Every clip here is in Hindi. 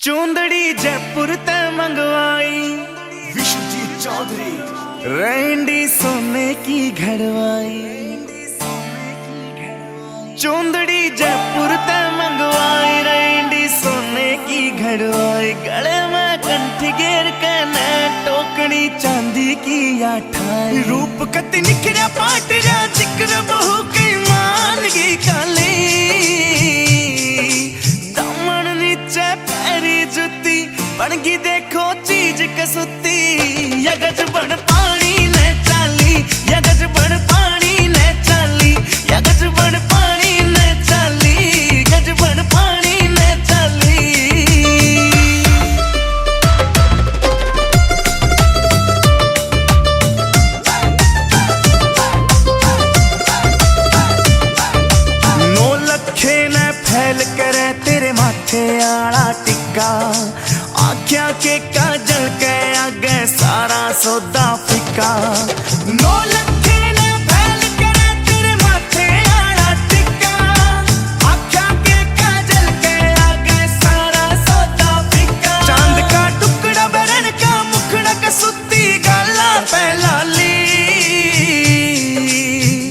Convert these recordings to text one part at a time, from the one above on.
चूंदड़ी जयपुर ते मंगवाई विश्वजीत चौधरी। रैंडी सोने की घड़वाई। चूंदड़ी जयपुर ते मंगवाई रैंडी सोने की घड़वाई। गले में कंठी घेर के न टोकनी चांदी की आठाई। रूप कति निखरा पाट जा जिक्र बहु की मान की काली। दामन नीचे पैरी जुती बनगी देखो चीज कसुती। यगज बन पानी ने चाली यगज बन पानी ने चाली यगज बन पानी ने चाली गज बन पानी ने चाली। नौ लखे ने फैल करे तेरे माथे आला टिक्का। आख्या के काजल के आगे सारा सौदा फिका। नौ लखे ने फैल करे तेरे माथे आला टिक्का। आख्या के काजल के आगे सारा सौदा फिका। चांद का टुकड़ा बरन का मुखड़ा कसुती गाला पहलाली।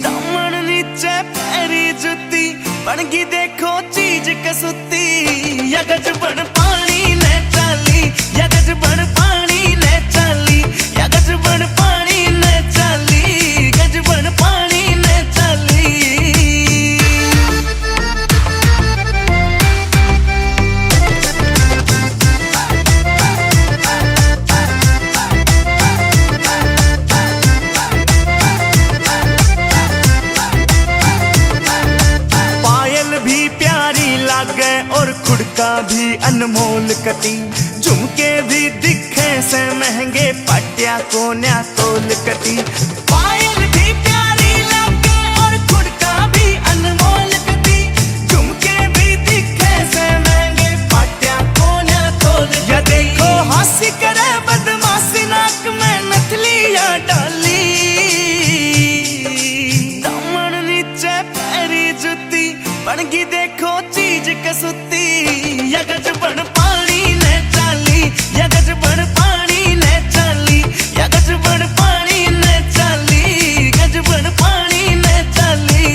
दामन नीचे पैरी जुती बनगी देखो चीज कसुती। यगज बन पानी ने चाली यगज बन पानी ने चाली यगज बन पानी ने चाली गज बन पानी ने चाली। पायल भी प्यारी लागे और खुड़का भी अनमोल कती। झुमके भी दिखे से महंगे पटिया कोन्या तोल कती। पायल भी प्यारी लागे और खुड़का भी अनमोल कती। झुमके भी दिखे से महंगे पटिया कोन्या तोल कती। या देखो हंसी करे बदमाशी नाक में नथलियां डाली। दामन नीचे पैरी जुती बनगी देखो चीज कसुती। यगज बन पानी ने चाली यगज बन पानी ने चाली यगज बन पानी ने चाली गज बन पानी ने चाली।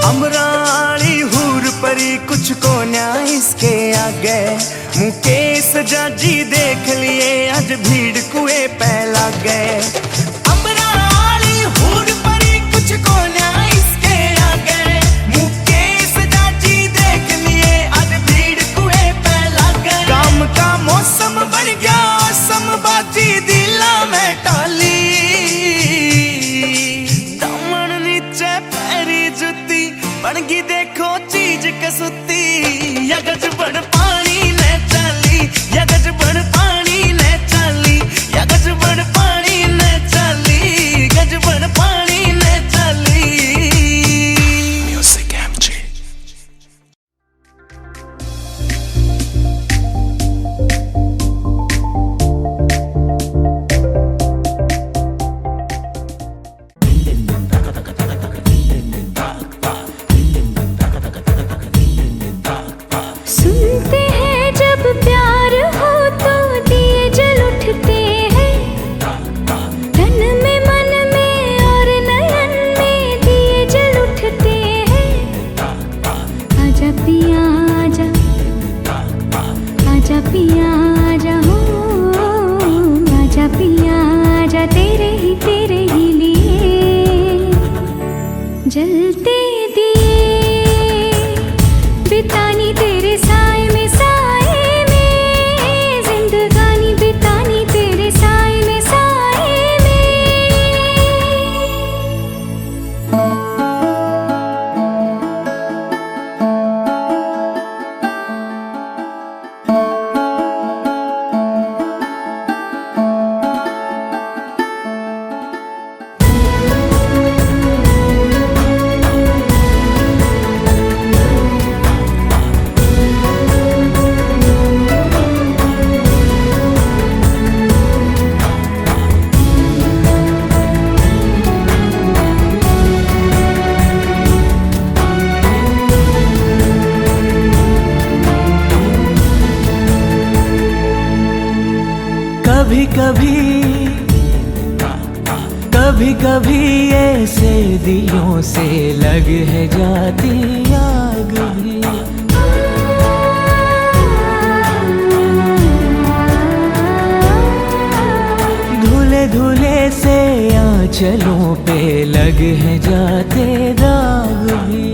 अमराली हूर परी कुछ को न्याय इसके आगे। मुकेश जाजी देख लिए आज भीड़ कुएं पे लग गए। अमराली हूर परी कुछ को न्याय इसके आगे। मुकेश जाजी देख लिए आज भीड़ कुएं पे लग गए। काम का मौसम बन गया समबाजी दिला में टाली। दामन नीचे पैरी जुती बनगी देखो चीज कसुती। यगज बन पानी ने चाली यगज बन कभी कभी ऐसे दिलों से लग है जाती आग भी। धुले धुले से आंचलों पे लग है जाते दाग भी।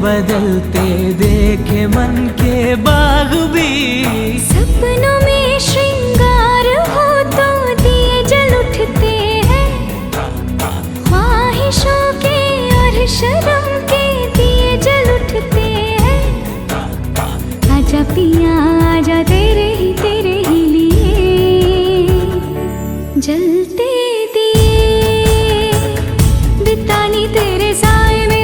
बदलते देखे मन के बाग भी। सपनों में श्रृंगार हो तो दिए जल उठते हैं, ख्वाहिशों के और शर्म के दिए जल उठते हैं। आजा पिया आजा तेरे ही लिए जलते दिए, बितानी तेरे साए में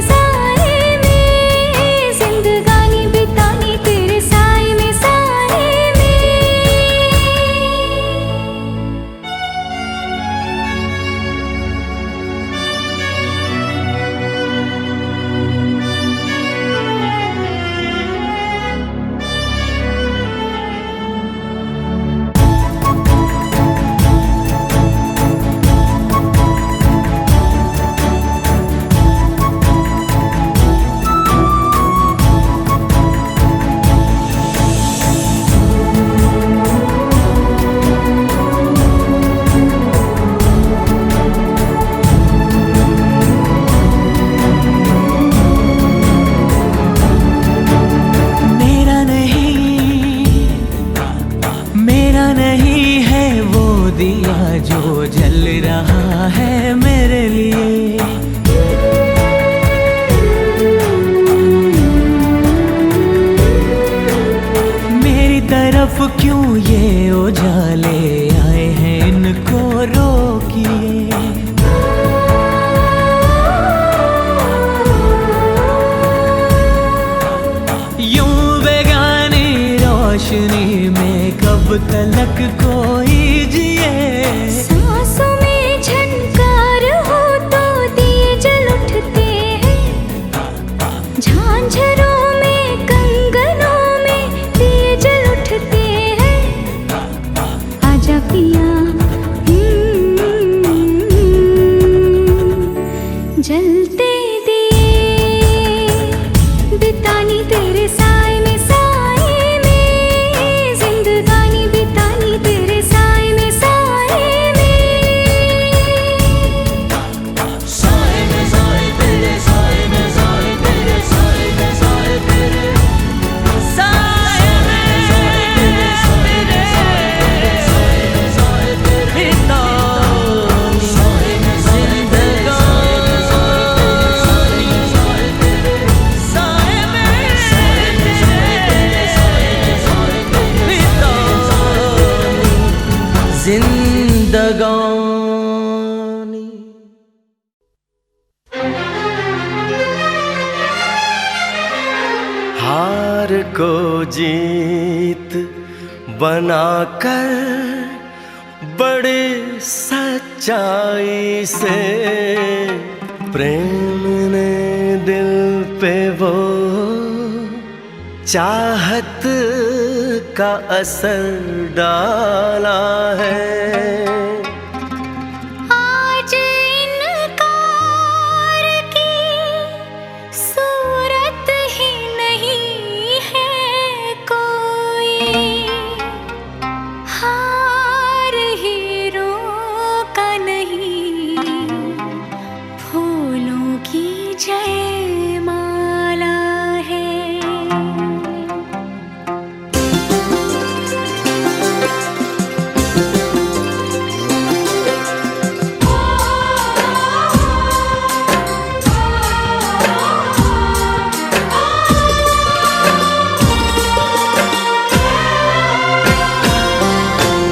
दिया जो जल रहा है मेरे लिए। मेरी तरफ क्यों ये उजाले आए हैं, इनको रोकिए। यूं बेगानी रोशनी में कब तलक कोई सांसों में झनकार हो तो दिए जल उठते हैं, झांझरों में कंगनों में दिए जल उठते हैं। आजा पिया जलते दिए, बितानी तेरे साए में जिंदगानी बितानी तेरे साए में जिंदगानी। हार को जीत बनाकर बड़े सच्चाई से प्रेम ने दिल पे वो चाहत का असर डाला है। आज इनकार की सूरत ही नहीं है कोई, हार हीरों का नहीं फूलों की जयमाला है।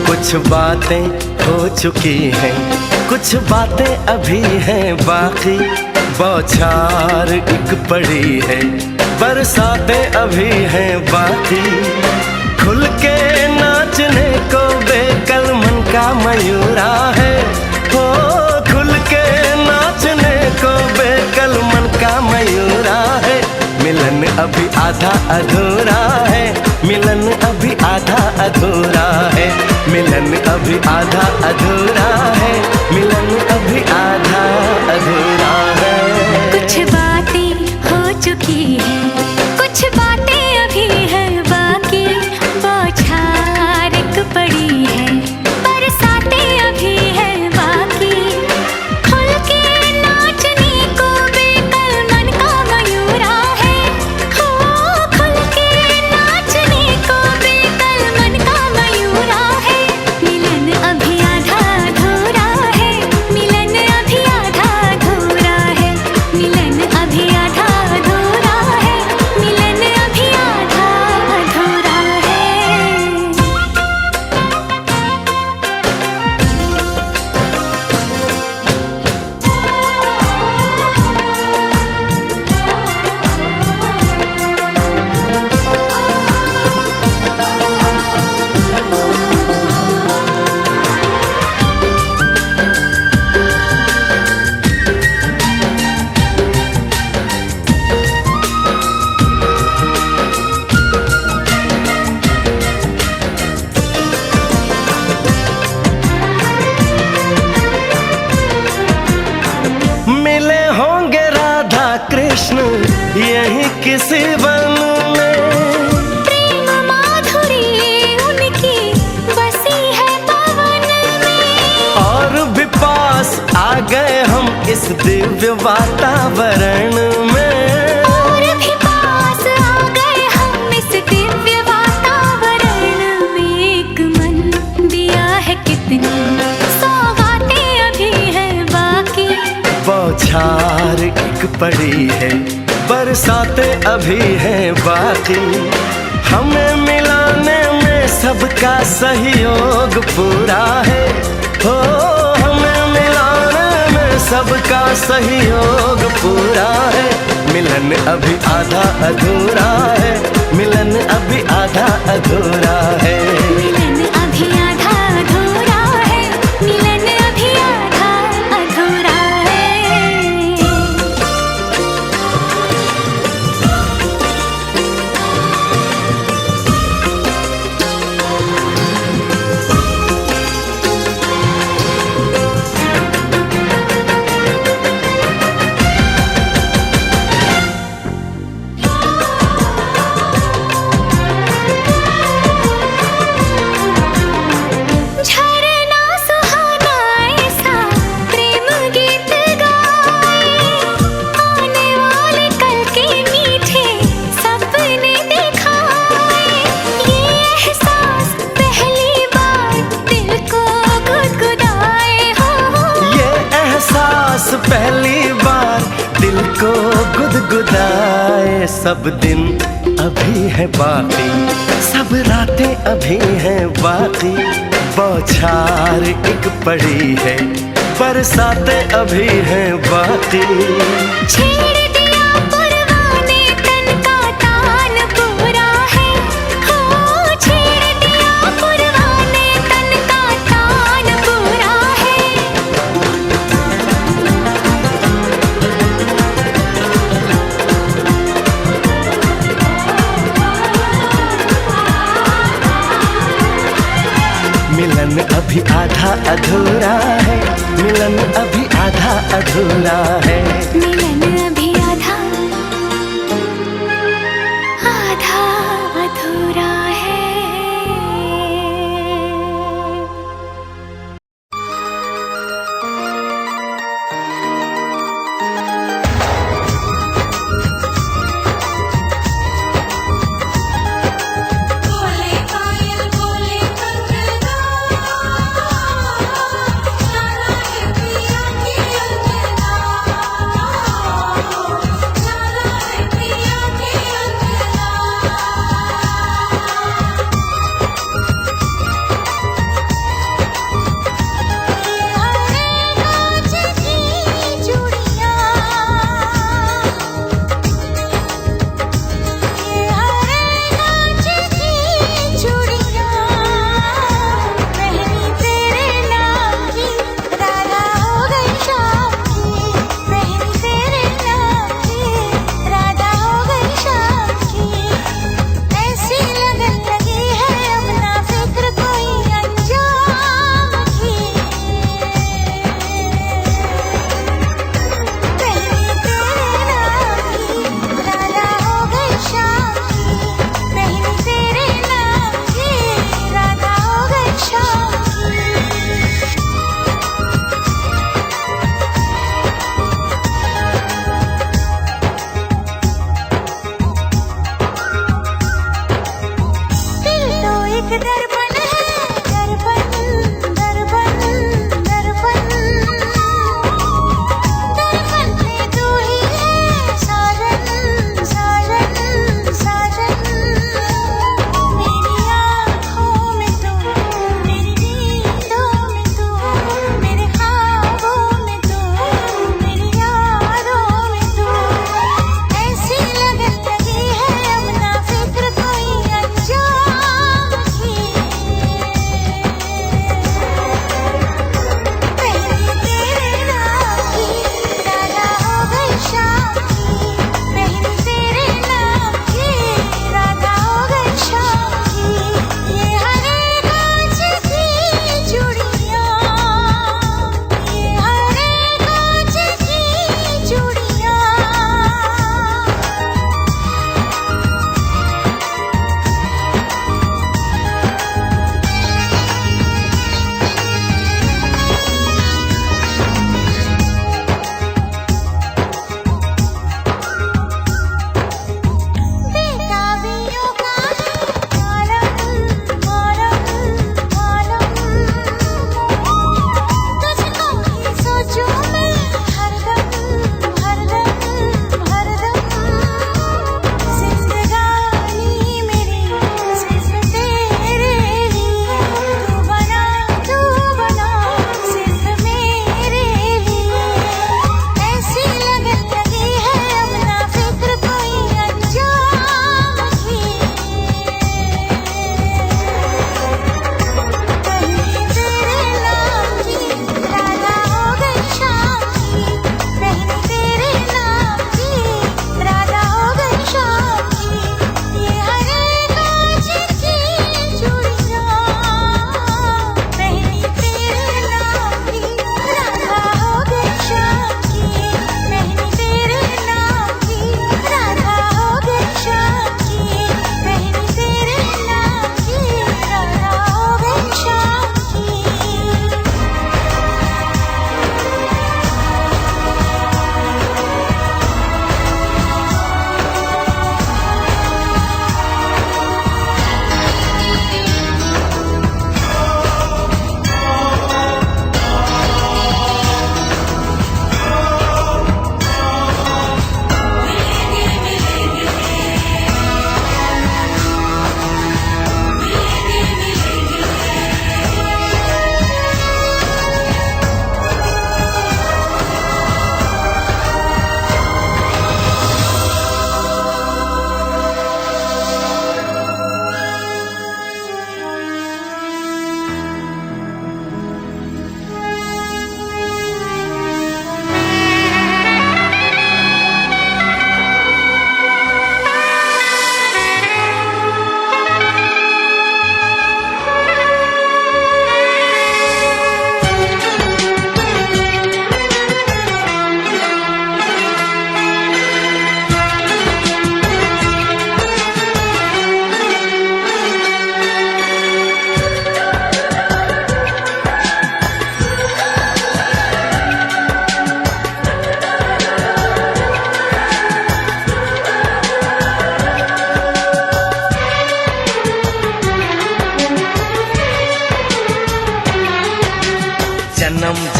कुछ बातें हो चुकी हैं, कुछ बातें अभी हैं बाकी। बौछार एक पड़ी है, बरसातें अभी हैं बाकी। खुल के नाचने को बेकल मन का मयूरा है, हो खुल के नाचने को बेकल मन का मयूरा है। मिलन अभी आधा अधूरा है, मिलन अभी आधा अधूरा है, मिलन अभी आधा अधूरा है, मिलन अभी आधा अधूरा है। कुछ बातें हो चुकी है, कुछ बातें अभी है बाकी, बौछार एक पड़ी है, बरसातें अभी है बाकी। खुल के नाचने को बेकल मन का मयूरा है, हो खुल के नाचने को बेकल मन का मयूरा है। मिलन अभी आधा अधूरा है, मिलन अभी आधा अधूरा है, मिलन अभी आधा अधूरा है, मिलन अभी आधा अधूरा है। मिले होंगे राधा कृष्ण यही किसी वन में, प्रेम माधुरी उनकी बसी है पवन में, और भी पास आ गए हम इस दिव्य वातावरण में। और भी पास आ गए हम इस दिव्य वातावरण में। एक मन दिया है कितनी सौगातें अभी है बाकी, बौछार एक पड़ी है, बरसातें अभी हैं बाकी। हमें मिलाने में सबका सहयोग पूरा है, हो हमें मिलाने में सबका सहयोग पूरा है। मिलन अभी आधा अधूरा है, मिलन अभी आधा अधूरा है। मिलन अभी आधा अधूरा है, मिलन अभी आधा अधूरा है। झरना सुहाना ऐसा प्रेम गीत गाए, आने वाले कल के मीठे सपने दिखाए। ये एहसास पहली बार दिल को गुदगुदाए, हो ये एहसास पहली बार दिल को गुदगुदाए। सब दिन अभी है बाकी, सब रातें अभी हैं बाकी। बौछार एक पड़ी है, बरसातें अभी हैं बाकी। छेड़ दिया परवाने तन का तान पूरा है, हो छेड़ दिया परवाने तन का तान पूरा है। मिलन अभी आधा अधूरा है, मिलन अभी आधा अधूरा है। मिलन अभी आधा आधा अधूरा है। बोले पायल बोले कंगना, जाना है पिया की अंगना।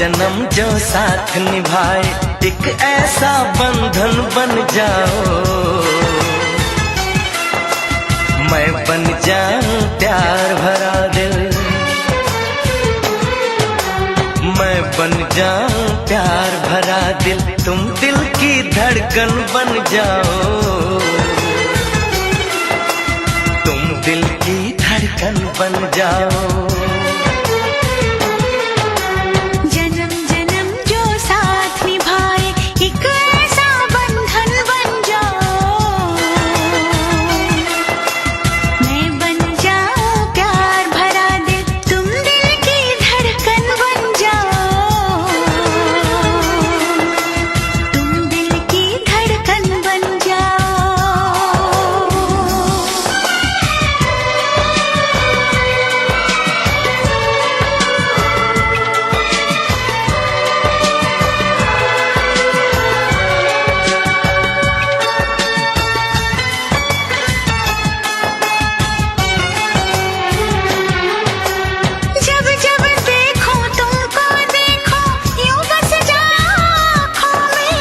जन्म जो साथ निभाए, एक ऐसा बंधन बन जाओ। मैं बन जाऊं प्यार भरा दिल, मैं बन जाऊं प्यार भरा दिल, तुम दिल की धड़कन बन जाओ। तुम दिल की धड़कन बन जाओ। जन्म जन्म जो साथ निभाए, एक ऐसा बंधन बन जाओ। मैं बन जाऊं प्यार भरा दिल, तुम दिल की धड़कन बन जाओ। तुम दिल की धड़कन बन जाओ। जब जब देखो तुमको देखो, यूं बस जाओ आँखों में,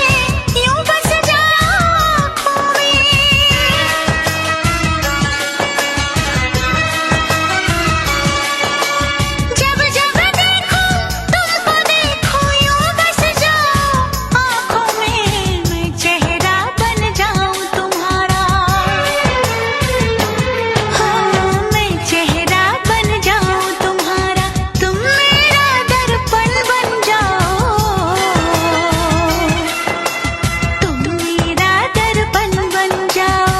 यूं बस जाओ आँखों में। जब जब देखो तुमको देखो, यूं बस जाओ आँखों में। मैं चेहरा बन जाऊं तुम्हारा, हाँ मैं चेहरा बन जाऊं तुम्हारा, तुम मेरा दर्पण बन जाओ। तुम मेरा दर्पण बन जाओ।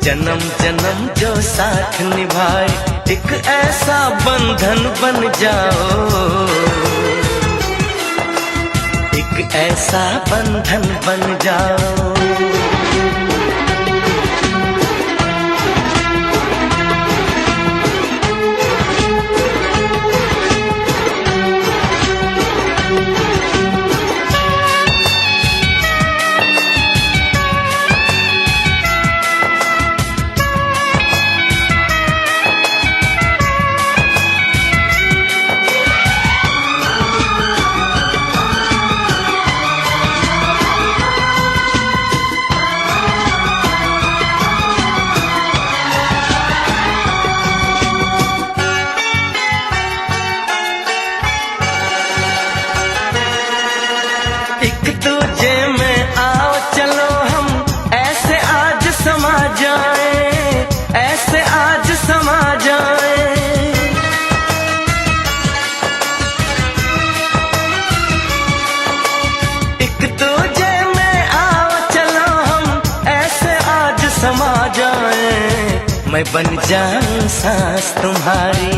जन्म जन्म जो साथ निभाए, एक ऐसा बंधन बन जाओ। एक ऐसा बंधन बन जाओ। एक दूजे में आओ चलो हम, ऐसे आज समा जाए, ऐसे आज समा जाए। एक दूजे में आओ चलो हम, ऐसे आज समा जाए। मैं बन जाऊं सांस तुम्हारी,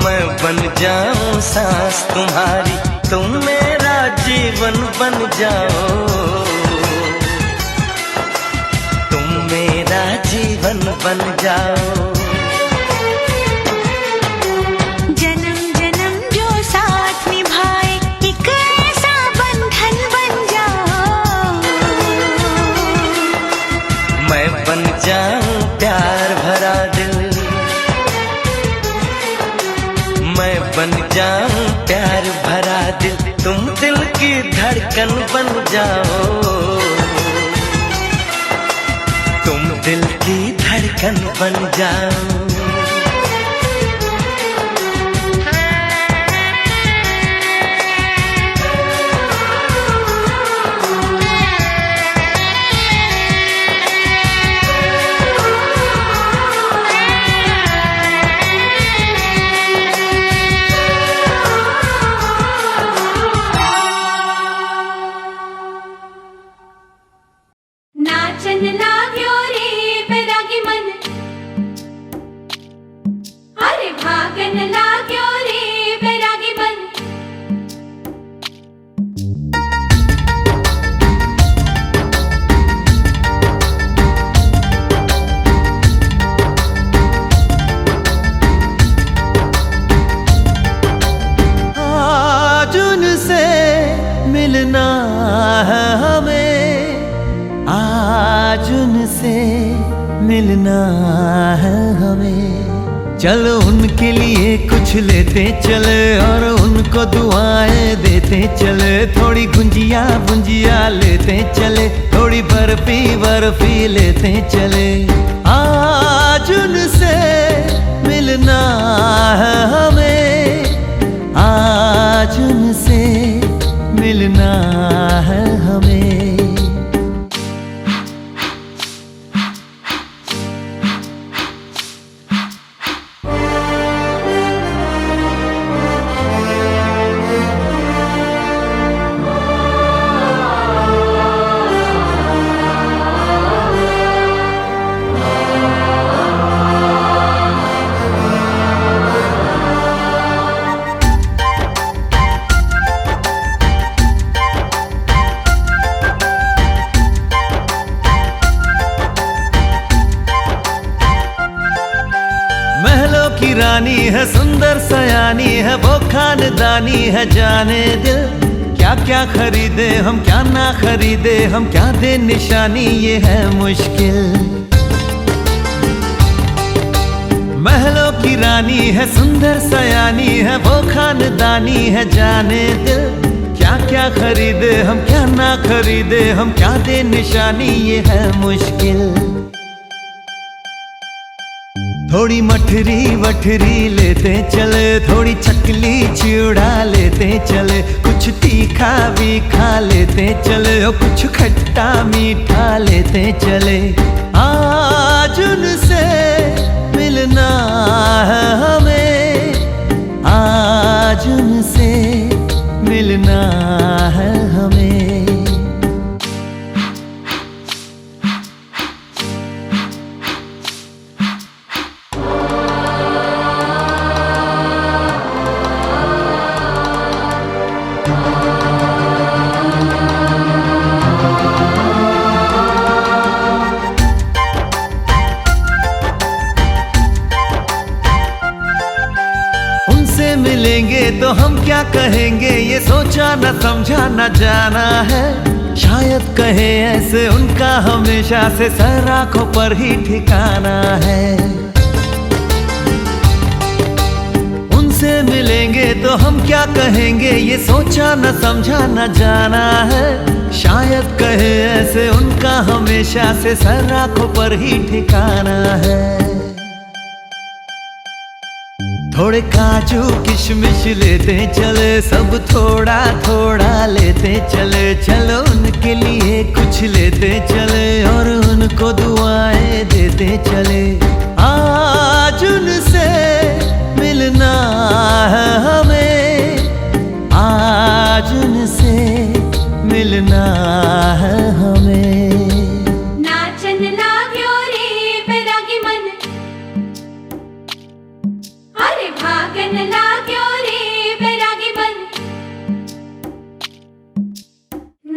मैं बन जाऊं सांस तुम्हारी, तुम मेरा जीवन बन जाओ। तुम मेरा जीवन बन जाओ। जन्म जन्म जो साथ निभाए, एक ऐसा बंधन बन जाओ। मैं बन जाऊं प्यार भरा दिल, मैं बन जाऊं प्यार भरा दिल, तुम दिल की धड़कन बन जाओ। तुम दिल की धड़कन बन जाओ। नाचन लाग्यो रे बैरागी मन, अरे भागन लाग्यो रे बैरागी मन। आज उनसे मिलना है हमें, आज उनसे मिलना है हमें। चलो उनके लिए कुछ लेते चले और उनको दुआएं देते चले। थोड़ी गुंजिया बुंजिया लेते चले, थोड़ी बर्फी बर्फी लेते चले। आज उनसे मिलना है हमें, आज उनसे मिलना है हमें। महलों की रानी है, सुंदर सयानी है, वो खानदानी है जाने दिल। क्या क्या खरीदे हम, क्या ना खरीदे हम, क्या दे निशानी, ये है मुश्किल। महलों की रानी है, सुंदर सयानी है, वो खानदानी है जाने दिल। क्या क्या खरीदे हम, क्या ना खरीदे हम, क्या दे निशानी, ये है मुश्किल। थोड़ी मठरी वठरी लेते चले, थोड़ी चकली चिड़ा लेते चले। कुछ तीखा भी खा लेते चले और कुछ खट्टा मीठा लेते चले। आज उनसे मिलना है हमें, आज उनसे मिलना है हमें। उनसे मिलेंगे तो हम क्या कहेंगे, ये सोचा न समझा न जाना है। शायद कहे ऐसे उनका हमेशा से सर आंखों पर ही ठिकाना है। उनसे मिलेंगे तो हम क्या कहेंगे, ये सोचा न समझा न जाना है। शायद कहे ऐसे उनका हमेशा से सर आंखों पर ही ठिकाना है। थोड़े काजू किशमिश लेते चले, सब थोड़ा थोड़ा लेते चले। चलो उनके लिए कुछ लेते चले और उनको दुआएं देते चले। आज उनसे मिलना है हमें, आज उनसे मिलना है हमें। नाचन लाग्यो रे बैरागी मन, अरे भागन लाग्यो रे बैरागी मन।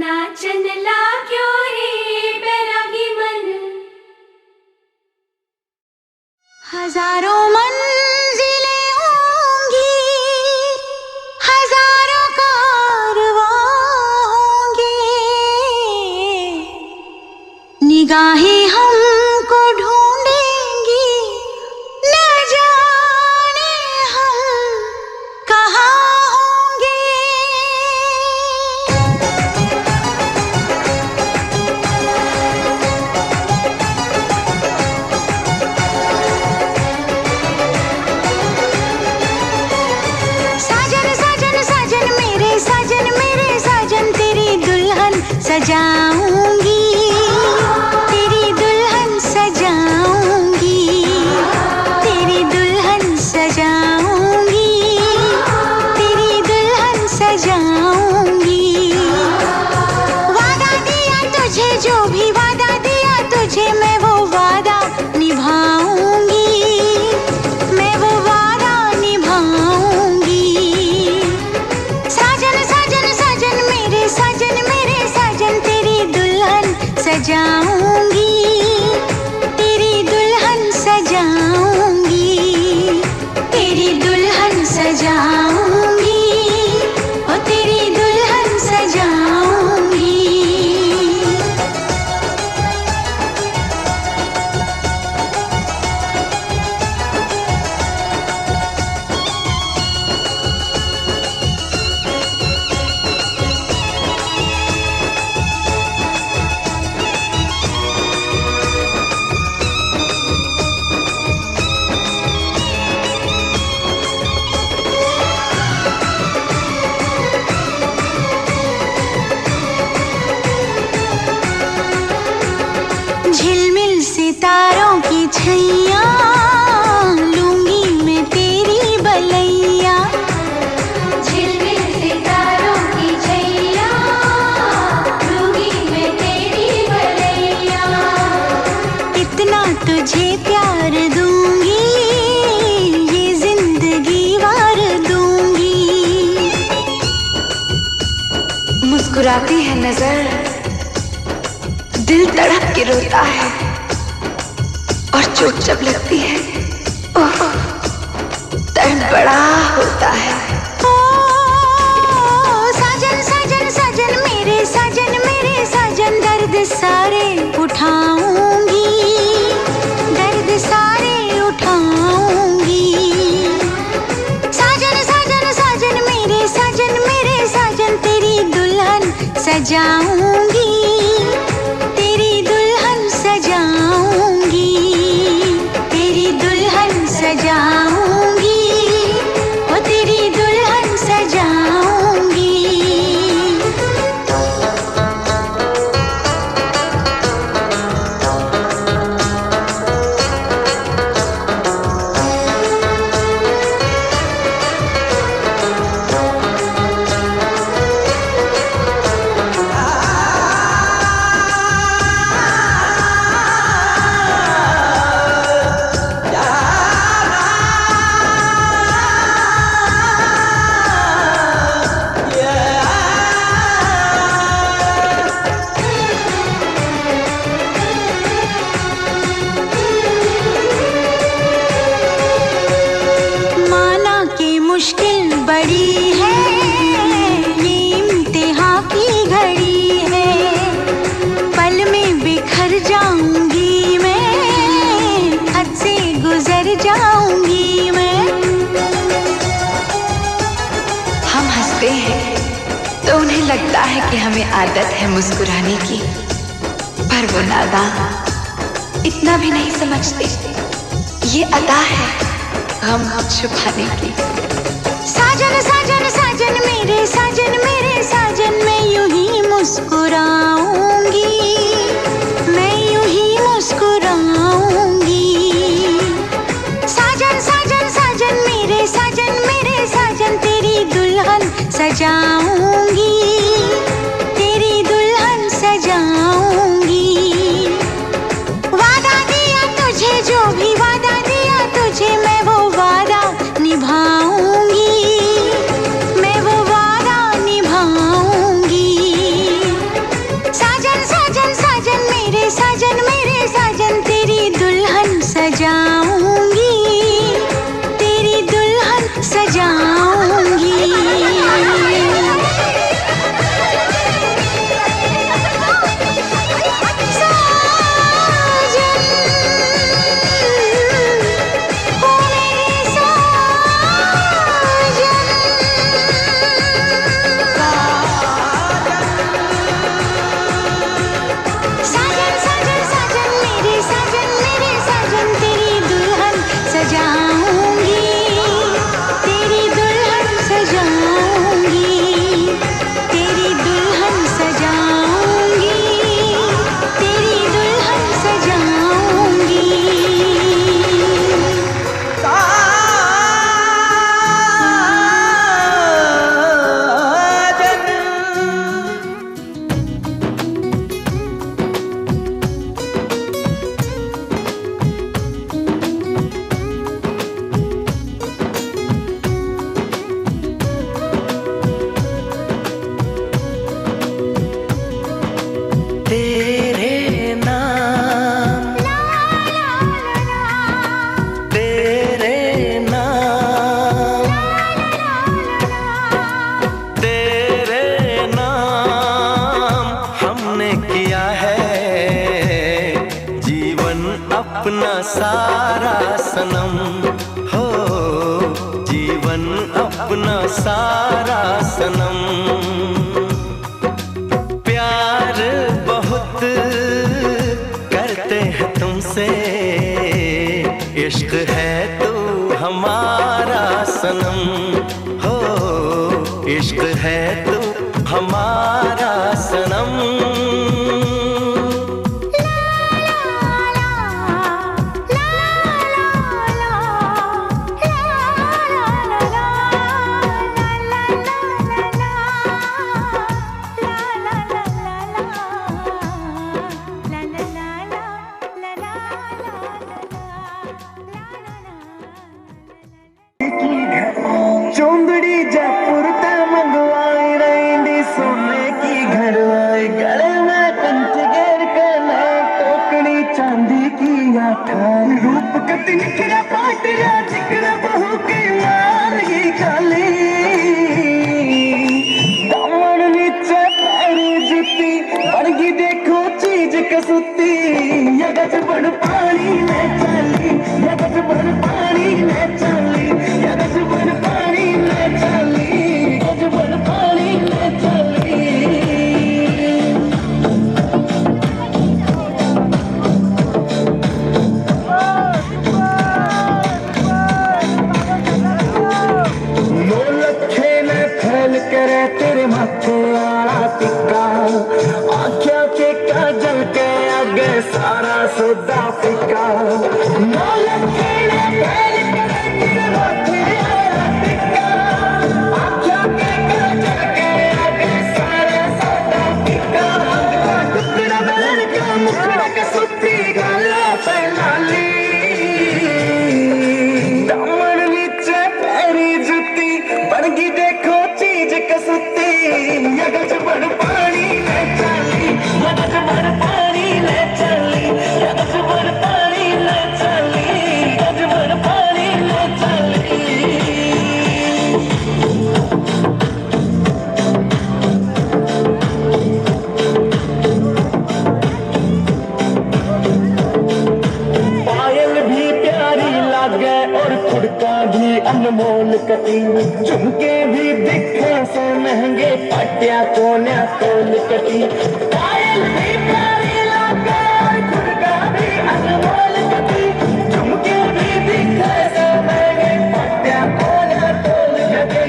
नाचन लाग्यो रे बैरागी मन। हजारों मंजिलें होंगी, हजारों कारवां होंगे, निगाहें हमको ढूंढेंगी, न जाने हम कहाँ होंगे। साजन साजन साजन मेरे साजन, तेरी दुल्हन सजाऊंगी, तेरी दुल्हन सजाऊंगी, तेरी दुल्हन सजाऊंगी, तेरी दुल्हन सजाऊंगी। वादा दिया तुझे, जो भी वादा दिया तुझे, मैं वो वादा निभाऊंगी, मैं वो वादा निभाऊंगी। साजन साजन साजन मेरे साजन, तेरी दुल्हन छैया, लूंगी मैं तेरी बलैया। झिलमिल सितारों की छैया, लूंगी मैं तेरी बलैया। इतना तुझे प्यार दूंगी, ये जिंदगी वार दूंगी। मुस्कुराती है नजर, दिल तड़प के रोता है, और चोट जब लगती है, ओह, दर्द बड़ा होता है। ओ साजन साजन साजन मेरे साजन, मेरे साजन, दर्द सारे उठाऊंगी, दर्द सारे उठाऊंगी। साजन साजन साजन मेरे साजन, मेरे साजन, तेरी दुल्हन सजाऊंगी, तेरी दुल्हन सजाऊंगी, तेरी दुल्हन सजाऊंगी, ओ तेरी दुल्हन सजाऊंगी। माना कि मुश्किल बड़ी है, ये इम्तिहान की घड़ी है। पल में बिखर जाऊंगी मैं, हद से गुजर जाऊंगी मैं। हम हंसते हैं तो उन्हें लगता है कि हमें आदत है मुस्कुराने की, पर वो नादान इतना भी नहीं समझते, ये अदा है गम छुपाने की। साजन साजन साजन मेरे साजन, मेरे साजन, मैं यूं ही मुस्कुराऊंगी, मैं यूं ही मुस्कुराऊंगी। साजन साजन साजन मेरे साजन, मेरे साजन, तेरी दुल्हन सजाऊंगी, तेरी दुल्हन सजाऊंगी। वादा दिया तुझे, जो भी वादा दिया तुझे, मैं वो वादा निभाऊंगी, मैं वो वादा निभाऊंगी। साजन साजन साजन मेरे साजन, मेरे साजन, तेरी दुल्हन सजाऊंगी, तेरी दुल्हन सजाऊंगी। अपना सारा सनम हो, जीवन अपना सारा सनम। प्यार बहुत करते हैं तुमसे, इश्क है तू हमारा सनम हो, इश्क है तू हमारा सनम। रूप कति निखरा पाटिया जिक्र बहू के मान ही खाली दामन नीचे पैरी जुती वर्गी देखो चीज कसुती यगज बड़ पानी में चली यगज बड़ पानी में चली यगज बड़ पानी में चली यगज बड़ पानी में चली करे तेरे माथे आला टिक्का आँखिया के काजल के आगे सारा सौदा फिक्का तेरे माथे आला टिक्का आँखिया के काजल के आगे सारा सौदा फिक्का टुकड़ा बदल का मुखड़ा के सुती गाला पे लाली दामन नीचे पैरी जुती बरगी देखो कसुती यगज बड़ पानी में चली यगज बड़ पानी में चली यगज बड़ पानी में चली यगज बड़ पानी में चली पायल भी प्यारी लागे और खुड़का भी अनमोल कटी झुमके भी दिखे से महंगे पटिया कोन्या तोल कटी पायल भी प्यारी लागे और खुड़का भी अनमोल कटी झुमके भी दिखे से महंगे पटिया कोन्या तोल कटी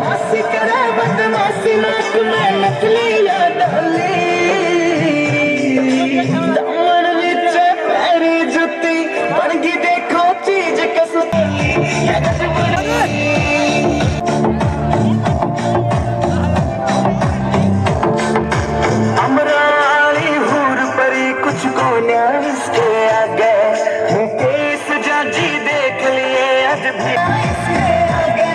हंसी करे बदमाशी नाक में नकलिया डाली दामन नीचे पैरी जुती बरगी देखो चीज कसुती यगज अमरानी हूर परी कुछ को इसके आगे मुकेश जाजी देख लिए आज भी इसके आगे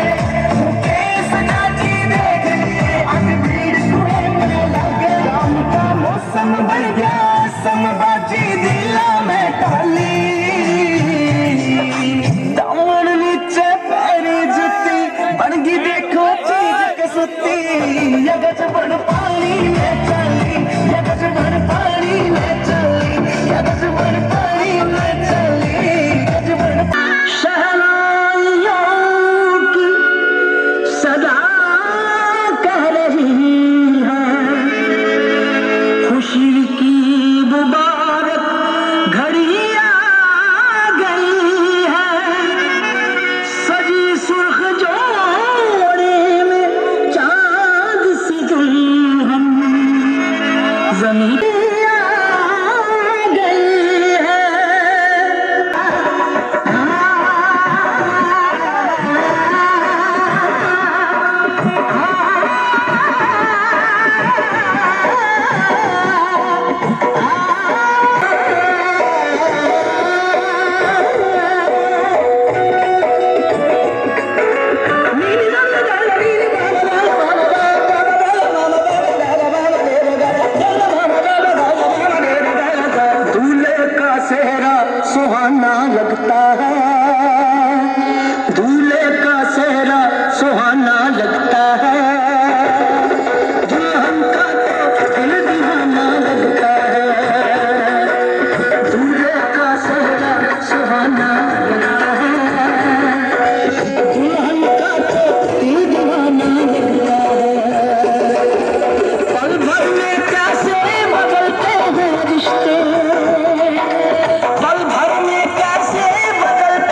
मुकेश जाजी देख लिए आज भीड़ तुम्हें में लगे राम का मौसम बन गया समबाजी दिला में काली दामन नीचे पैरी जुती बरगी देखो चीज कसुती यगज बड़ पानी में चली यगज बड़ पानी में चली यगज बड़ पानी में चली यगज बड़ शहनाइयों की सदा कह रही है खुशी की मुबारक घड़ी आ गई है सजी सुर्ख जोड़े में चांद सी दुल्हन जमीन आ गई है सुहाना लगता है दूल्हे का सेहरा सुहाना लगता है दुल्हन का तो दिल दीवाना लगता है दूल्हे का सेहरा सुहाना लगता है दुल्हन का तो दिल दीवाना लगता है पल भर में कैसे बदलते हैं रिश्ते पल भर में कैसे बदलते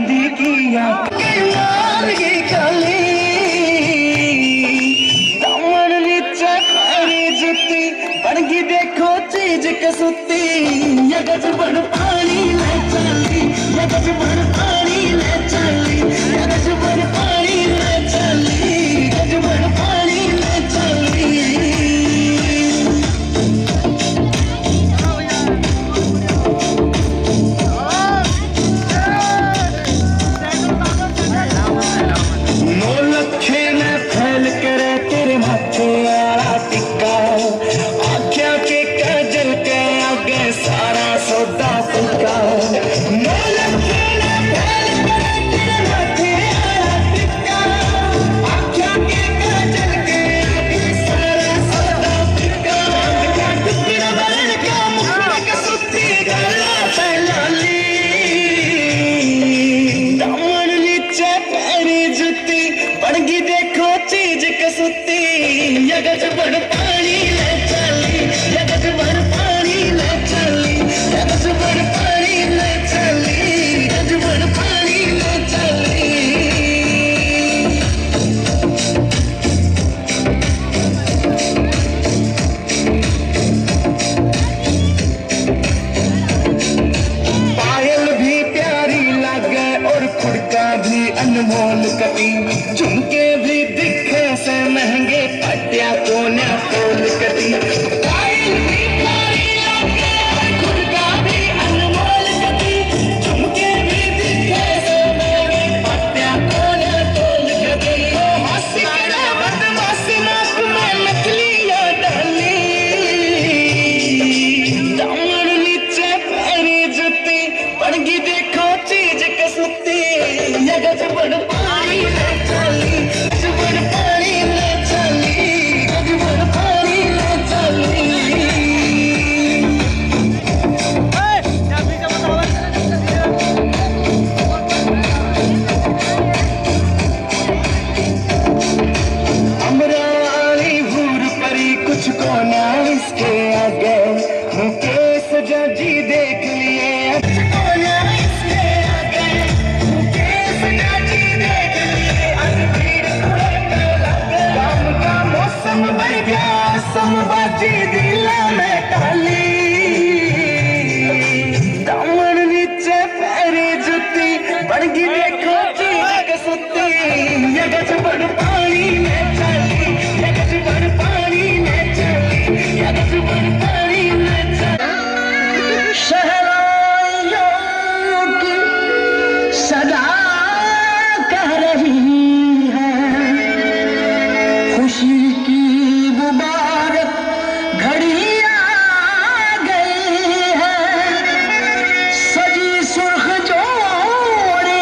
चांदी की आंखें की काली दामन नीचे पैरी जुती बनगी देखो चीज कसुती ये गजबड़ पानी ले चली ये गजबड़ पानी ले चली ये गजबड़ पानी ले चली गजबड़ पानी ले चली आला टिक्का आख्या के काजल के आगे सारा सौदा फीका आख्या के काजल के आगे सारा सौदा फीका बरन का मुखड़ा के सुती गला पहलाली दामन नीचे पैरी जुती बनगी देखो चीज कसुती ये गजबड़ पानी ले चली ये गजबड़ पानी ले चली ये गजबड़ पानी ले चली गजबड़ पानी ले चली पायल भी प्यारी लगे और खुड़का भी अनमोल कटी झुमके भी दिखे से महंगे पटिया कोन्या तोल कटी पायल भी प्यारी लगे और खुड़का भी अनमोल कटी झुमके भी दिखे से महंगे पटिया कोन्या तोल कटी हंसी करे बदमाशी नाक में नकलियां डाली दामन नीचे पैरी जुती बनगी देखो चीज कसुती ये गजबड़ पानी ले चली गजबड़ पानी ले चली गजबड़ पानी ले चली अमराली हूर परी कुछ को ना इसके आगे मुकेश जी देख लिए कुछ को ना इसके आगे मुकेश जी देख लिए अनवीर काम का मौसम बन गया समबाजी दिला में काली दामन नीचे पैरी जुती बनगी देखो चीज कसुती ये गजबड़ पानी में चली ये गजबड़ पानी में चली ये गजबड़ पानी में चली शहनाइयों की सदा कह रही है खुशी की मुबारक घड़ी आ गई है सजी सुर्ख जोड़े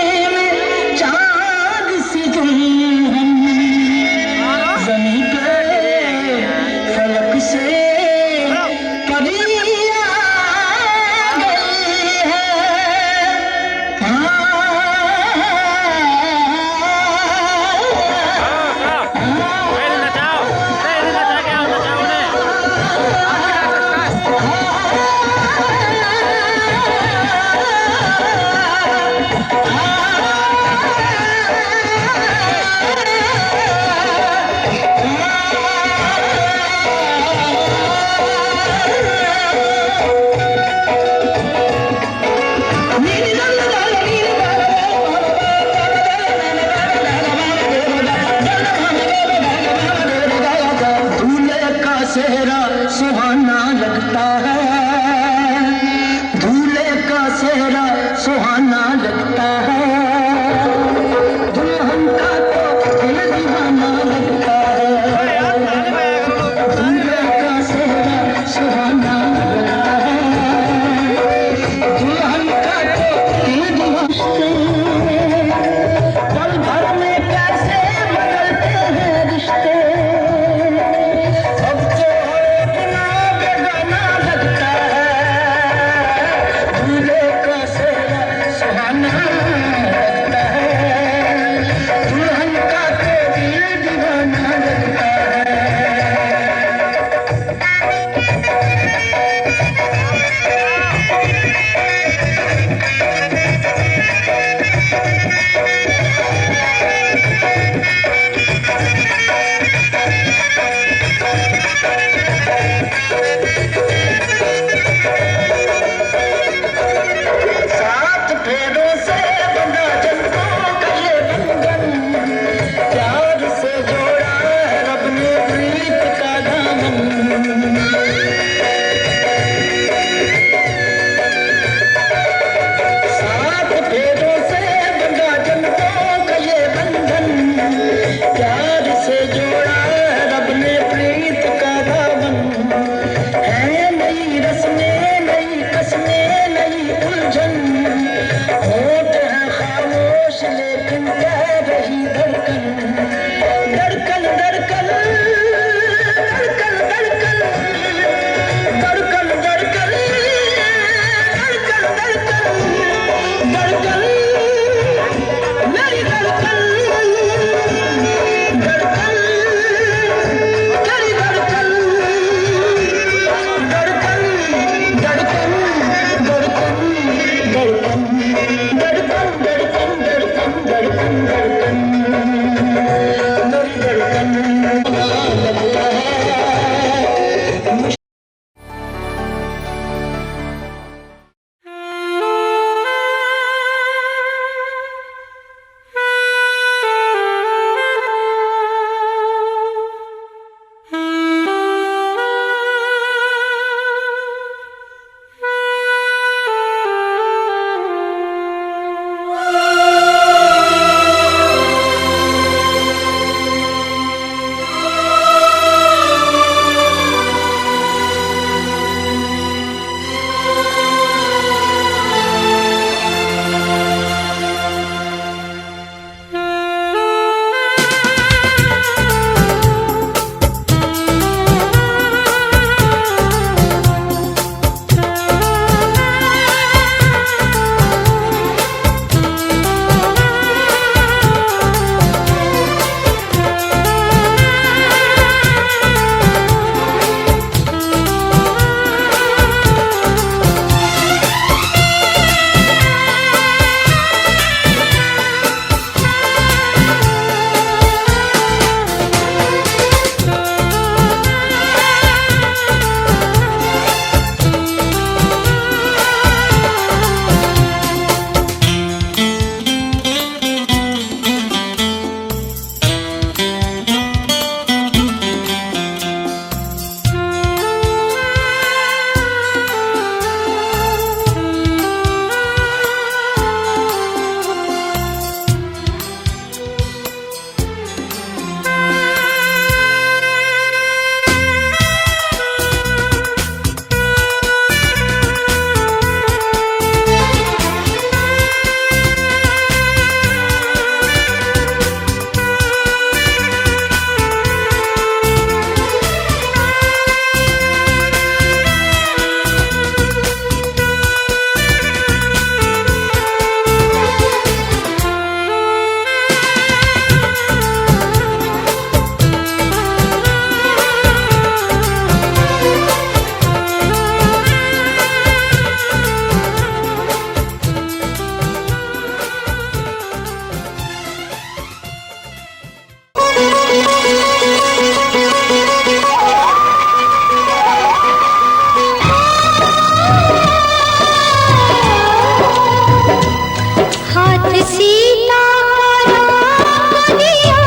सीता का राम दिया,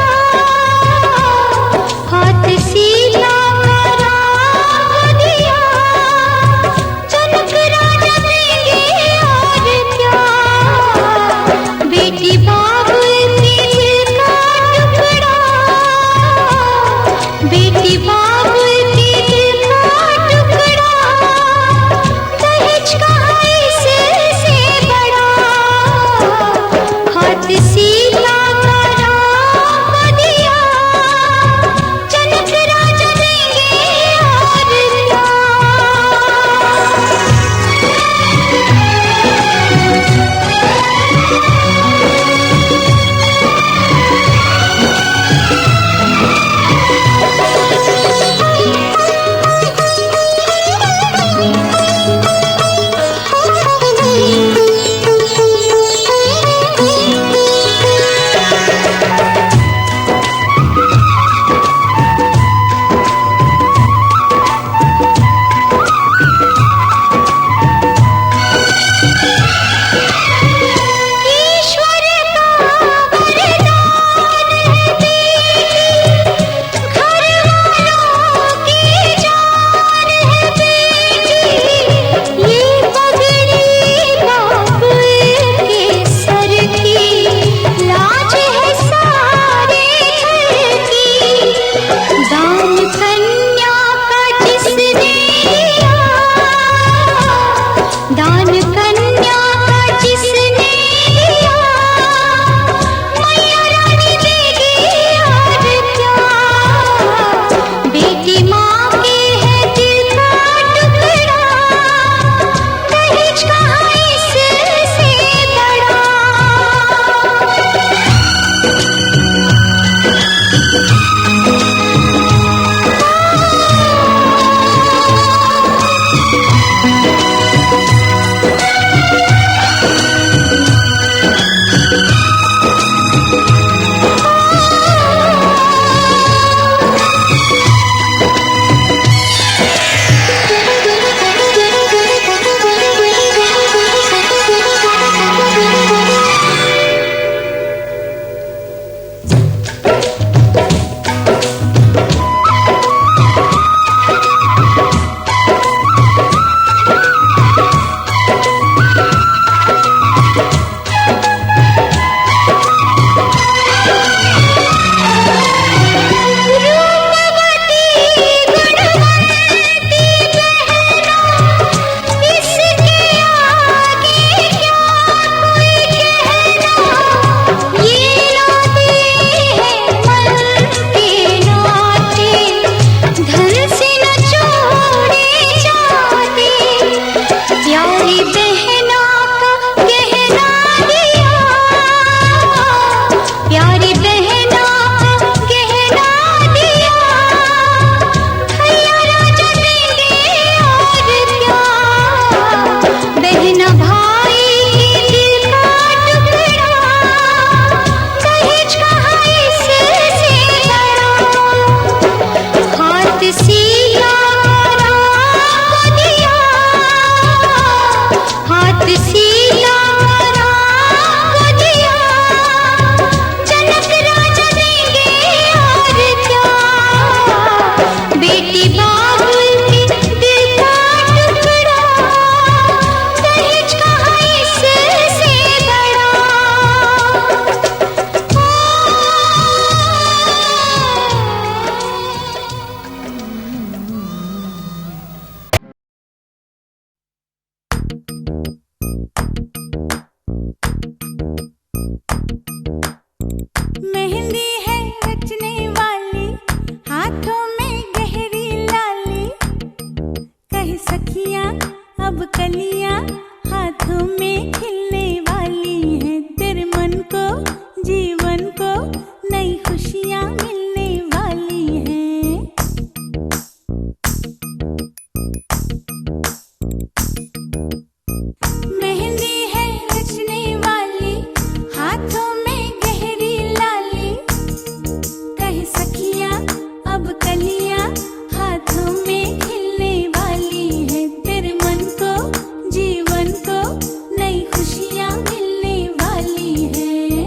हाथ सीता का राम दिया, जनक राजा देंगे और क्या, बेटी बाबुल के दिल का टुकड़ा, बेटी बाबुल के दिल का टुकड़ा, दहेज का इससे बड़ा, हाथ सीता का राम दिया, जनक राजा देंगे और क्या। ईश्वर का वरदान है बेटी, घर वालों की जान है बेटी, ये पगड़ी बाबुल के सर की, लाज है सारे घर की, दान कन्या का जिसने दिया, दान कन्या का जिसने दिया, मैया रानी देगी और क्या, बेटी माँ के है दिल का टुकड़ा, दहेज कहाँ इससे बड़ा। मेहंदी है रचने वाली, हाथों में गहरी लाली, कह सखियां अब कलियां हाथों में खिलने वाली हैं, तेरे मन को जीवन को नई खुशियां मिलने वाली हैं। मेहंदी है रचने वाली, हाथों में गहरी लाली, कह सखियां अब कलियां हाथों में खिलने वाली है, तेरे मन को जीवन को नई खुशियां मिलने वाली है।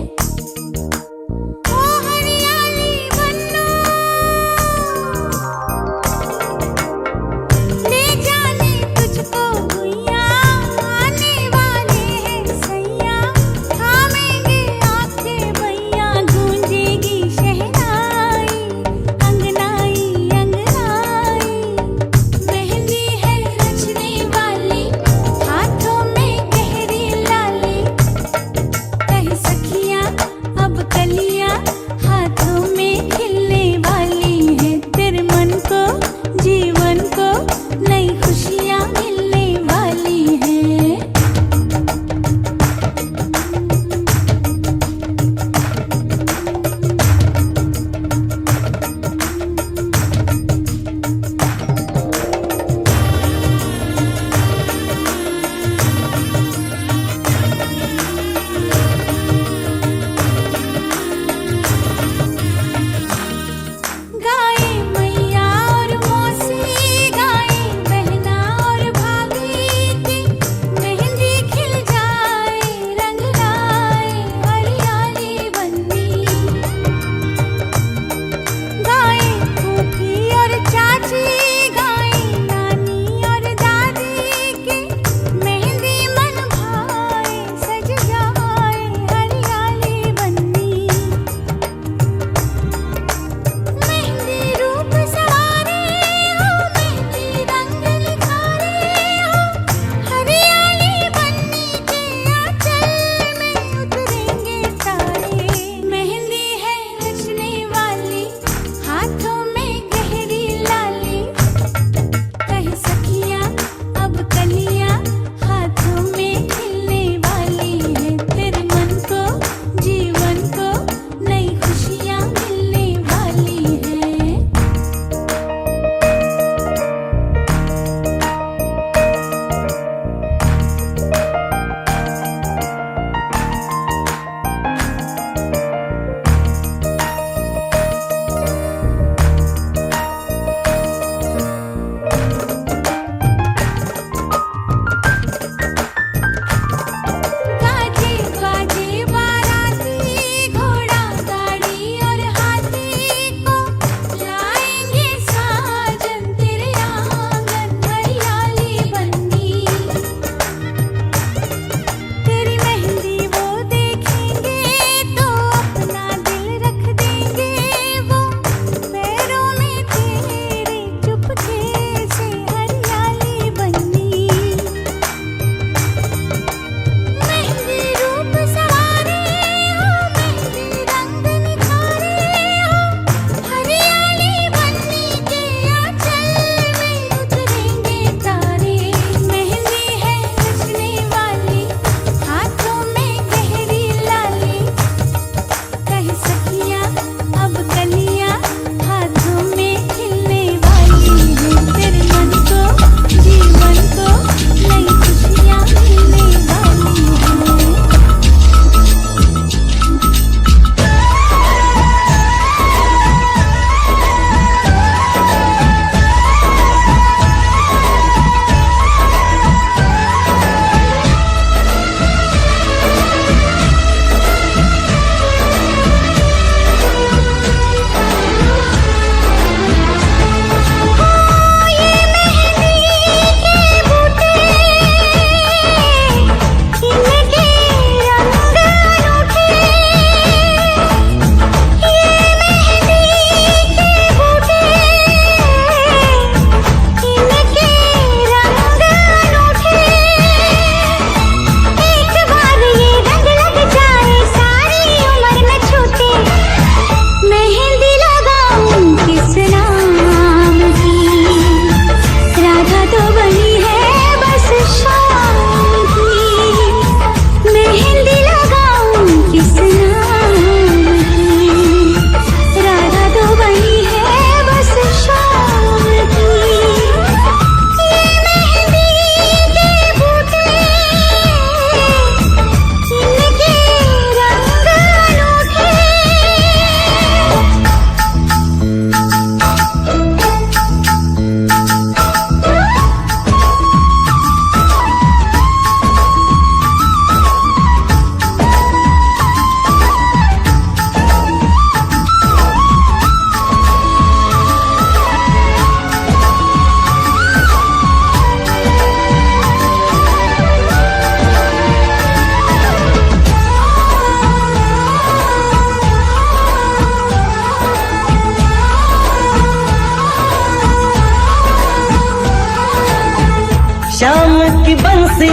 श्याम की बंसी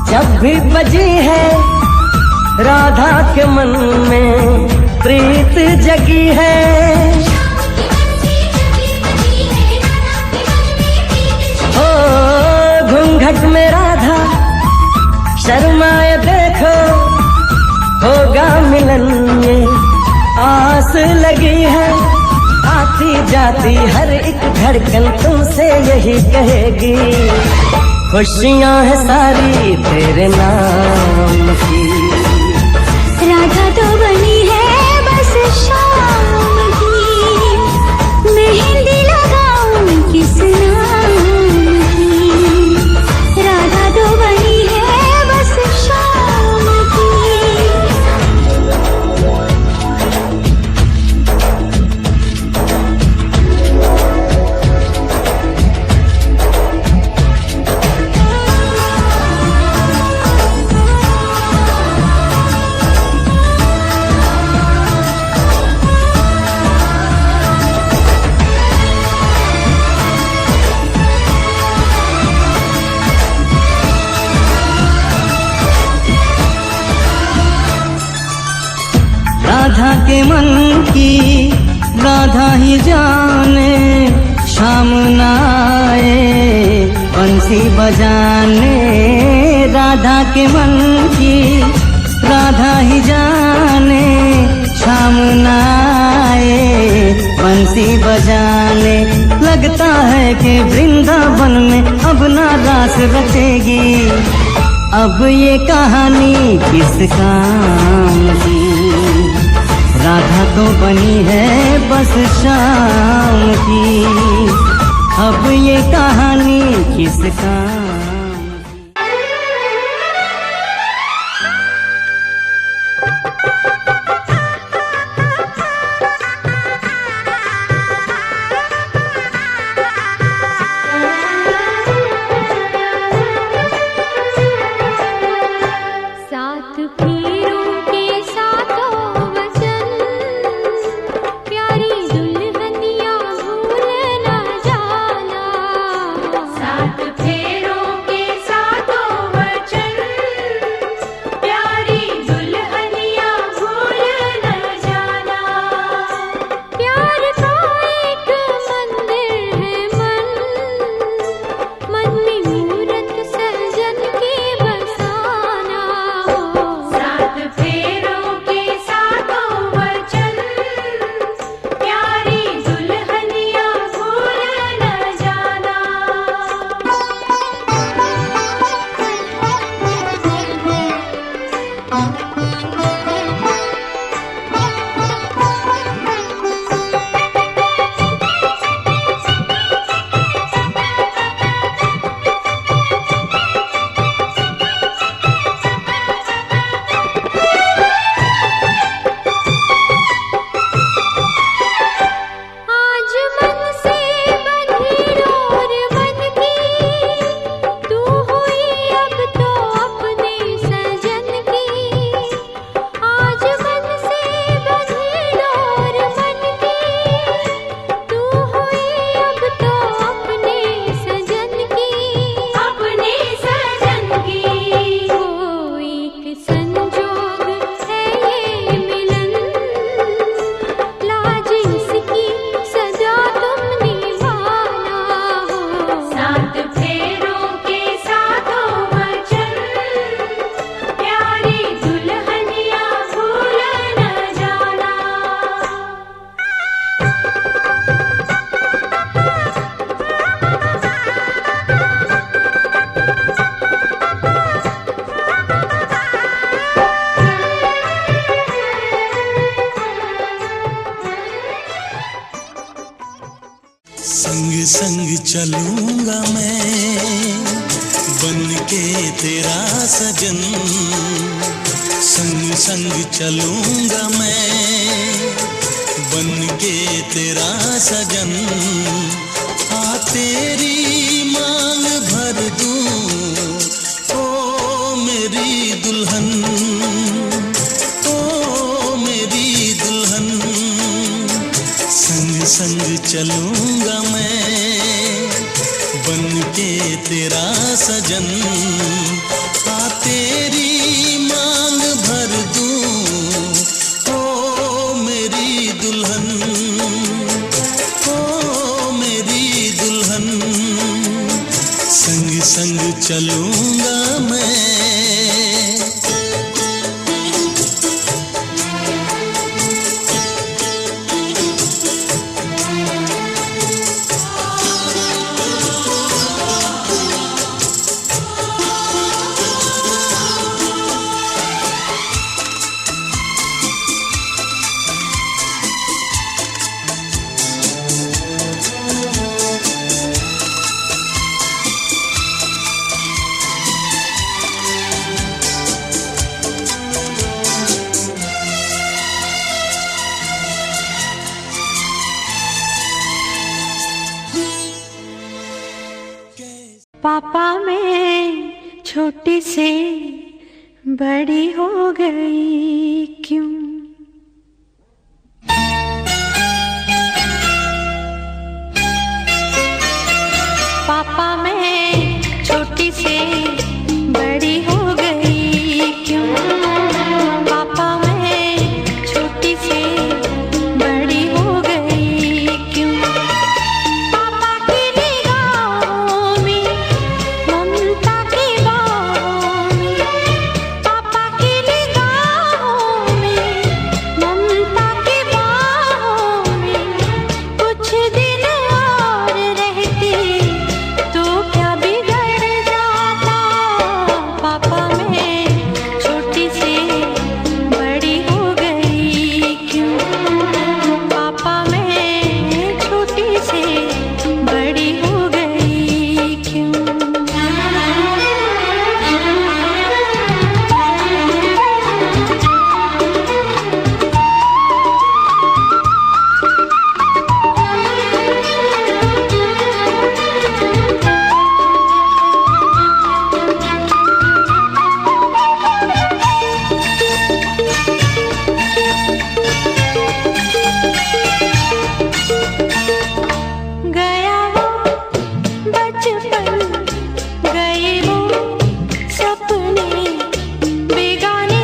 जब भी बजी है, राधा के मन में प्रीत जगी है। ओ घूंघट में राधा शर्माए देखो, होगा मिलन ये आस लगी है। आती जाती हर एक धड़कन तुमसे यही कहेगी, खुशियां हैं सारी तेरे नाम की। राधा तो बनी है बस शाम की, मेहंदी लगाऊं किस नाम की। राधा तो बनी है बस शाम की। राधा के मन की राधा ही जाने, शाम न आए बंसी बजाने। राधा के मन की राधा ही जाने, शाम न आए बंसी बजाने। लगता है कि वृंदावन में अब ना रास रचेगी, अब ये कहानी किस काम की। राधा तो बनी है बस शाम की, अब ये कहानी किस काम की। सात पीरों के सातों वचन, प्यारी दुल्हनिया भूल न जाना। सात फेरों के सातों वचन, प्यारी दुल्हनिया भूल न जाना। प्यार का एक मंदिर है मन, मन में मूरत सजन की बसाना। सात फेरों के सातों वचन, प्यारी दुल्हनिया भूल न जाना। आज मन से बंधी डोर बन की, तू हुई अब तो अपने सजन की। आज मन से बंधी डोर बन की, तू हुई अब तो अपने सजन की। अपने सजन की ओ एक संजोग है ये मिलन, लाज इसकी सजा तुम निभाना हो। सात फेरों के सातों वचन, प्यारी दुल्हनिया भूल न जाना। संग संग चलूंगा मैं बन के तेरा सजन, संग संग चलूंगा मैं बन के तेरा सजन। आ तेरी मांग भर दूं ओ मेरी दुल्हन, ओ मेरी दुल्हन। संग संग चलूंगा मैं बन के तेरा सजन, आ तेरी मांग भर दूं, ओ मेरी दुल्हन, ओ मेरी दुल्हन। संग संग चलूंगा मैं, पापा मैं छोटी से बड़ी हो गई क्यों? पापा मैं छोटी से बड़ी हो गई क्यों? पापा मैं छोटी से बड़ी हो गई क्यों? पापा की निगाहों में ममता की बाहों में, पापा की निगाहों में ममता की बाहों में, कुछ दिन और रहती तो क्या बिगड़ जाता? पापा मैं छोटी से बड़ी हो गई क्यों? पापा मैं छोटी से बड़ी हो गई क्यों? गया वो बचपन, गए वो सपने, बेगाने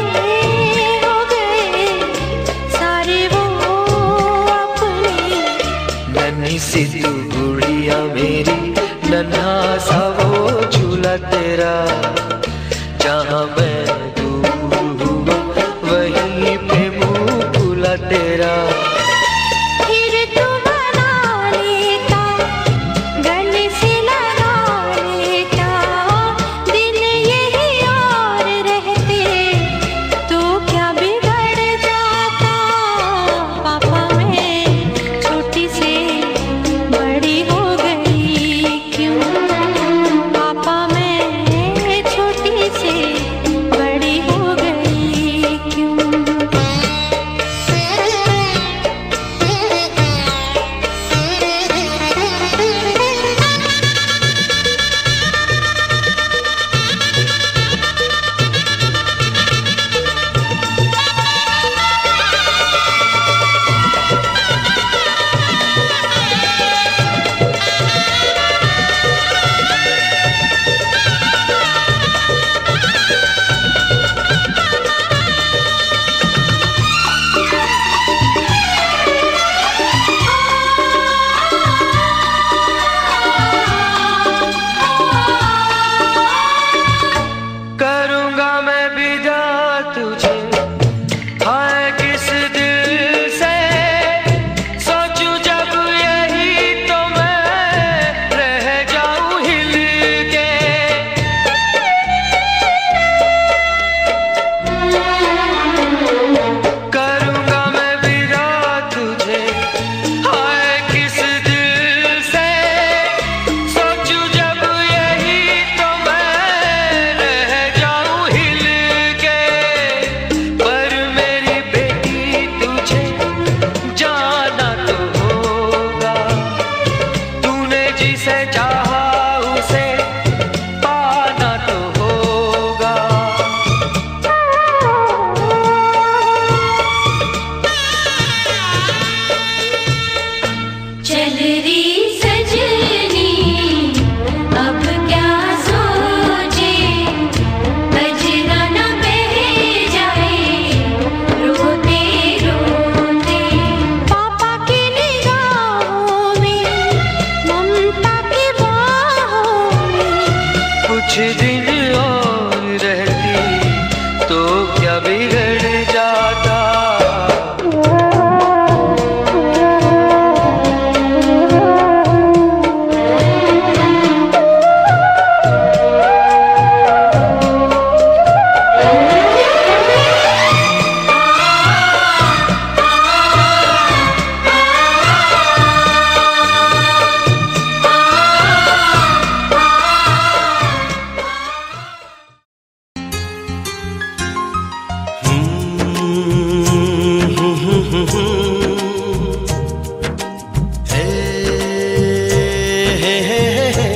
हो गए सारे वो अपने। नन्ही सी तू गुड़िया मेरी, नन्हा सा वो झूला तेरा, जहाँ मैं दूर हुआ वहीं पे मुँह खुला तेरा। फिर तू बना लेता, गले से लगा लेता, दिन यही और रहते तो क्या बिगड़ जाता? पापा मैं छोटी से बड़ी हो गई क्यों? पापा मैं छोटी से बड़ी हो गई क्यों? हे, हे, हे, हे।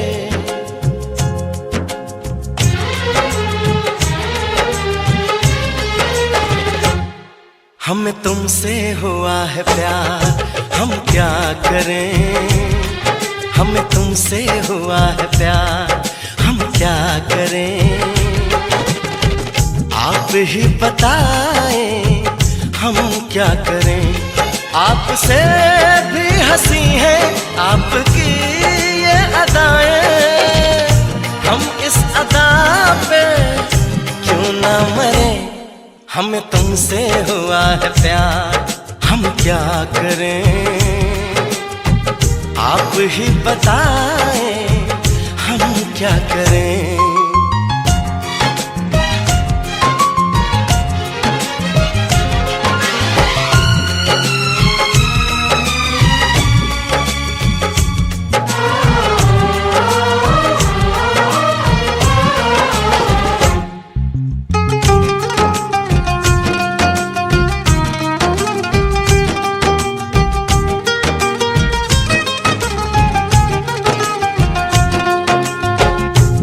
हमें तुमसे हुआ है प्यार, हम क्या करें। हमें तुमसे हुआ है प्यार, हम क्या करें। आप ही बताएं हम क्या करें। आपसे भी हंसी है आपकी ये अदाएं, हम इस अदा पे क्यों ना मरे। हमें तुमसे हुआ है प्यार, हम क्या करें। आप ही बताएं हम क्या करें।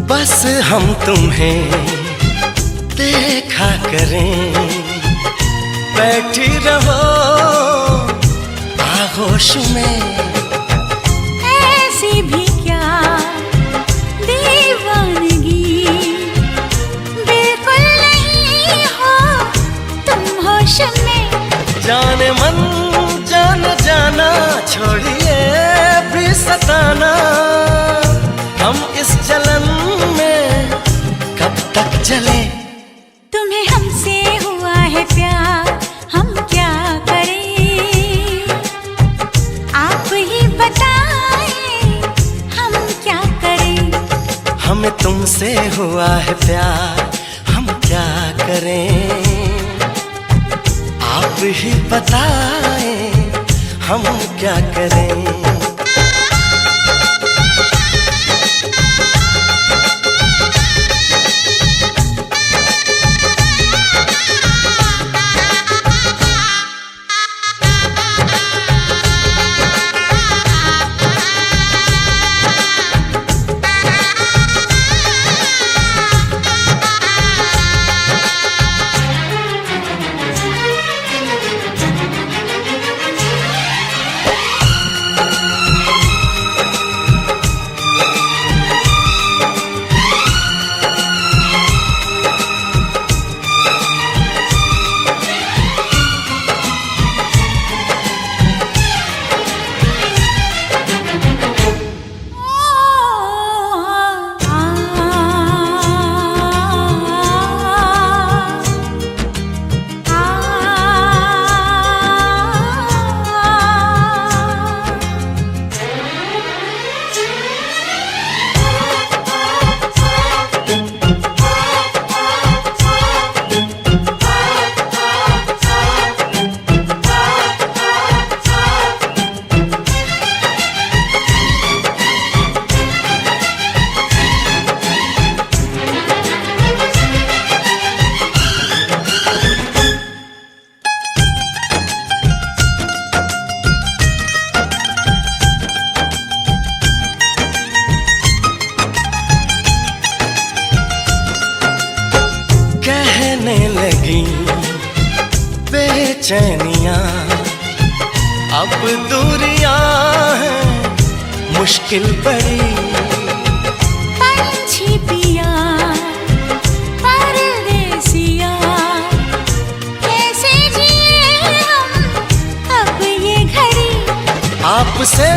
बस हम तुम्हें देखा करें, बैठी रहो आगोश में। ऐसी भी क्या दीवानगी, बिल्कुल नहीं हो तुम होश में। जाने मन जान जाना, छोड़िए भी सताना। हम इस जलन में कब तक जले। तुम्हें हमसे हुआ है प्यार, हम क्या करें। आप ही बताएं हम क्या करें। हमें तुमसे हुआ है प्यार, हम क्या करें। आप ही बताएं हम क्या करें। बेचैनियां अब दूरियां हैं मुश्किल बड़ी। पंछी पिया परदेसिया, कैसे जिए हम अब ये घड़ी। आपसे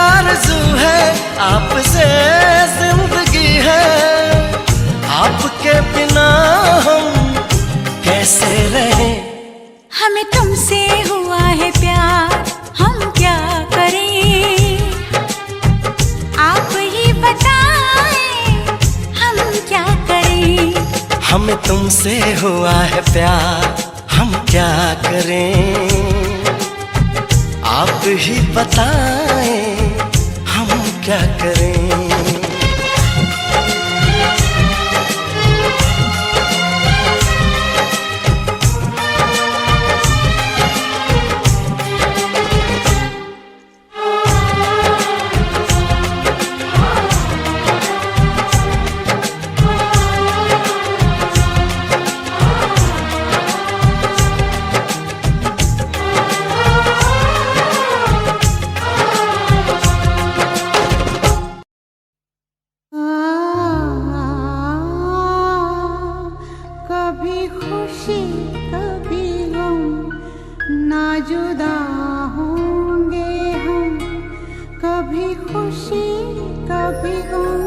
आरज़ू है, आपसे जिंदगी है, आपके बिना हम कैसे रहें। हमें तुमसे हुआ है प्यार, हम क्या करें। आप ही बताएं हम क्या करें। हमें तुमसे हुआ है प्यार, हम क्या करें। आप ही बताएं हम क्या करें। ना जुदा होंगे हम, कभी खुशी कभी गम।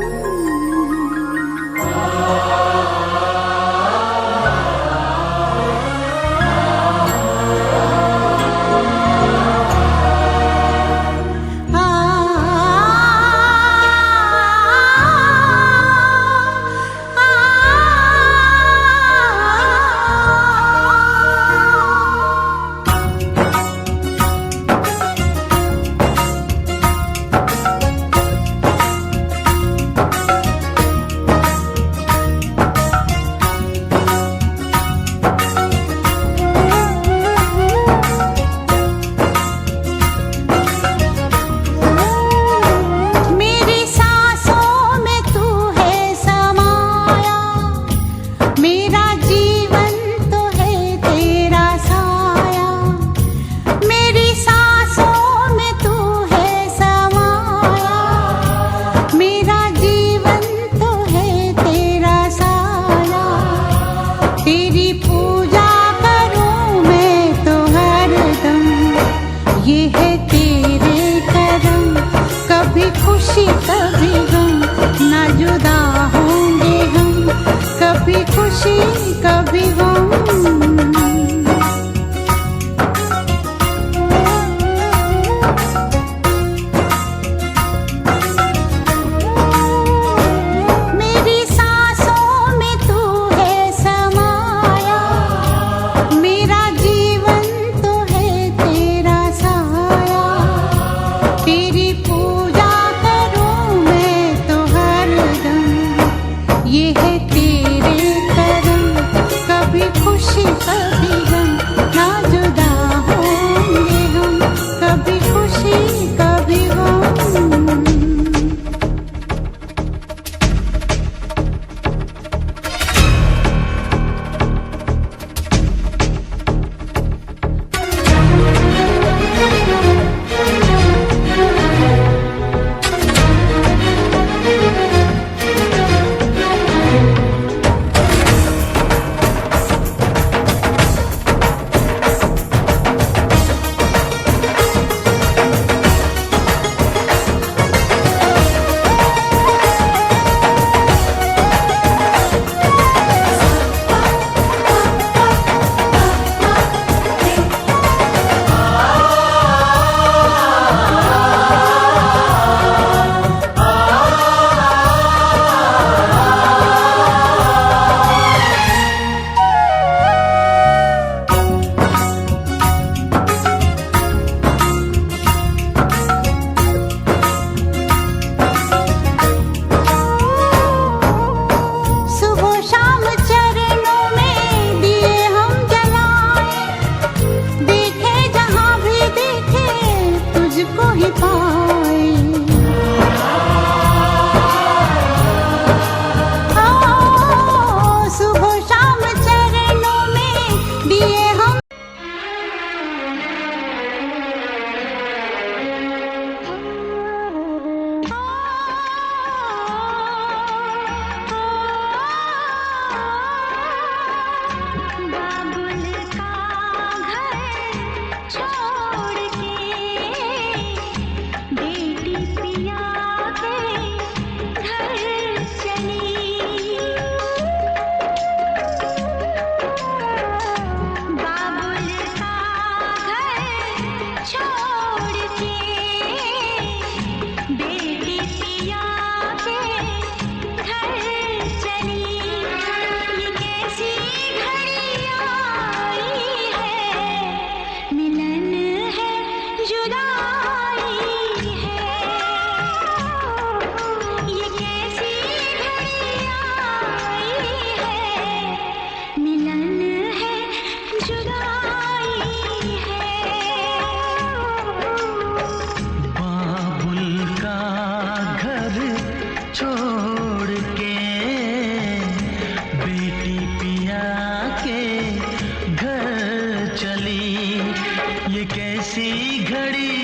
ये कैसी घड़ी